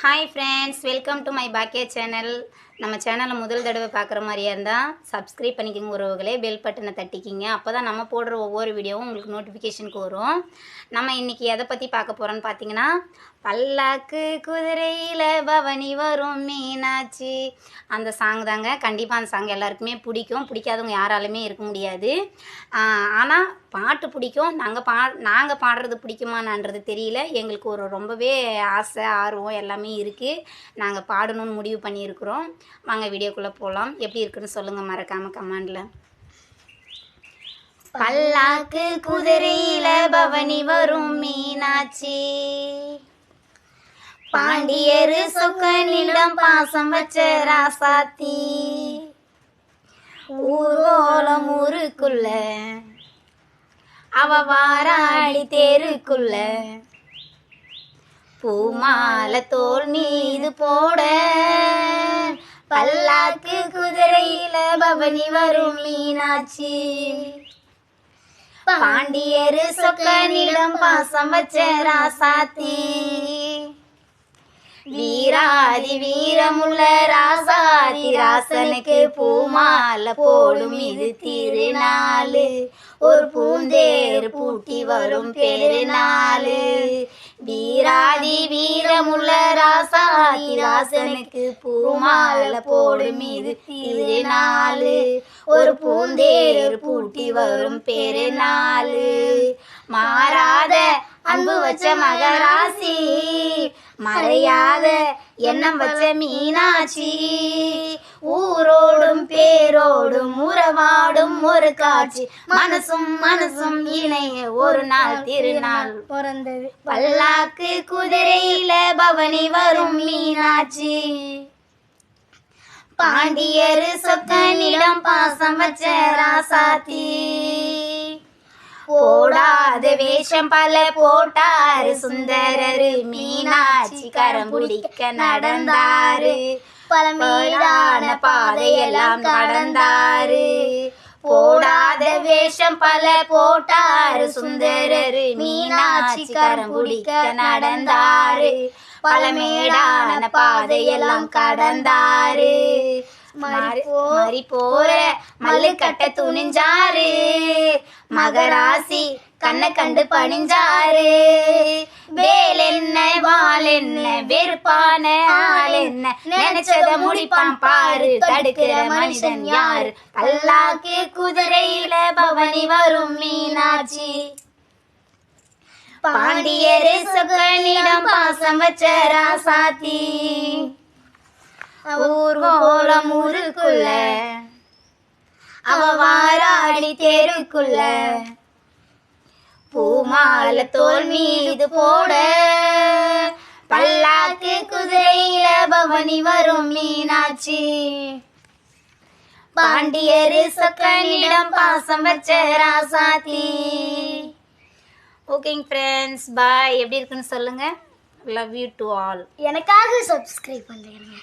Hi friends, welcome to my Bhakia channel. நம்ம சேனலை முதல் தடவை பார்க்குற மாதிரியா இருந்தால் சப்ஸ்கிரைப் பண்ணிக்கோங்க உறவுகளே, பெல் பட்டனை தட்டிக்கிங்க. அப்போ தான் நம்ம போடுற ஒவ்வொரு வீடியோவும் உங்களுக்கு நோட்டிஃபிகேஷனுக்கு வரும். நம்ம இன்றைக்கி எதை பற்றி பார்க்க போகிறோன்னு பார்த்தீங்கன்னா, பல்லாக்கு குதிரையில் பவனி வரும் மீனாட்சி, அந்த சாங் தாங்க. கண்டிப்பாக அந்த சாங் எல்லாருக்குமே பிடிக்கும், பிடிக்காதவங்க யாராலுமே இருக்க முடியாது. ஆனால் பாட்டு பிடிக்கும். நாங்கள் பாடுறது பிடிக்குமான்றது தெரியல. எங்களுக்கு ரொம்பவே ஆசை, ஆர்வம் எல்லாமே இருக்குது. நாங்கள் பாடணும்னு முடிவு பண்ணியிருக்கிறோம். வாங்க வீடியோக்குள்ளே போகலாம். எப்படி இருக்குன்னு சொல்லுங்கள் மறக்காமல் கமெண்டில். பல்லாக்கு குதிரையில பவனி வரும் மீனாட்சி, பாண்டியரு சொக்கனிடம் பாசம் வச்ச ராசாத்தி, ஊர்வலம் ஊருக்குள்ள அவ வாராடி தேருக்குள்ள, பூமாலை தோல் மீது போட பல்லாக்கு குதிரையில பவனி வரும் மீனாட்சி, பாண்டியரு சொக்கனிடம் பாசம் வச்ச ராசாத்தி, வீராதி வீரமுள்ள ராசாதி ராசனுக்கு பூமாலை போடும் இது திருநாளு, ஒரு பூந்தேர் பூட்டி வரும் பெருநாளு, வீராதி வீரமுள்ள ராசாதி ராசனுக்கு பூமாலை போடும் இது திருநாளு, ஒரு பூந்தேர் பூட்டி வரும் பெருநாளு, மாறாத அன்பு வச்ச மகராசி, மறையாத எண்ணம் வச்ச மீனாட்சி, ஊரோடும் பேரோடும் உறவாடும் ஒரு காட்சி, மனசும் மனசும் இணைய ஒரு நாள் திருநாள் பிறந்தது, பல்லாக்கு குதிரையில பவனி வரும் மீனாட்சி, பாண்டியரு சொக்கனிடம் பாசம் வச்ச ராசாத்தி, போடாத வேஷம் பல போட்டாரு சுந்தரரு, மீனாட்சி கரம் பிடிக்க நடந்தாரு, பழமையான பாதையெல்லாம் கடந்தாரு, போடாத வேஷம் பல போட்டாரு சுந்தரரு, மீனாட்சி கரம் பிடிக்க நடந்தாரு, பழமேடான பாதையெல்லாம் கடந்தாரு, மாறி போற மல்லு கட்ட துணிஞ்சாரு, மகராசி கண்ணை கண்டு பணிஞ்சாரு, வேல் என்ன வால் என்ன வெறுப்பான ஆள் என்ன, நினைச்சத முடிப்பான் பாரு, தடுக்கிற மனிதன் யாரு, பல்லாக்கு குதிரையில பவனி வரும் மீனாட்சி, பாண்டியரு சொக்கனிடம் பாசம் வச்ச ராசாத்தி, ஊர்வலம் ஊருக்குள்ள அவ வாராடி தேருக்குள்ள, பூமாலை தோல் மீது போட பல்லாக்கு குதிரையில பவனி வரும் மீனாட்சி, பாண்டியரு சொக்கனிடம் பாசம் வச்ச ராசாத்தி. ஓகேங்க ஃப்ரெண்ட்ஸ், பாய். எப்படி இருக்குன்னு சொல்லுங்க. Love you to all. எனக்காக சப்ஸ்கிரைப் பண்ணுங்க.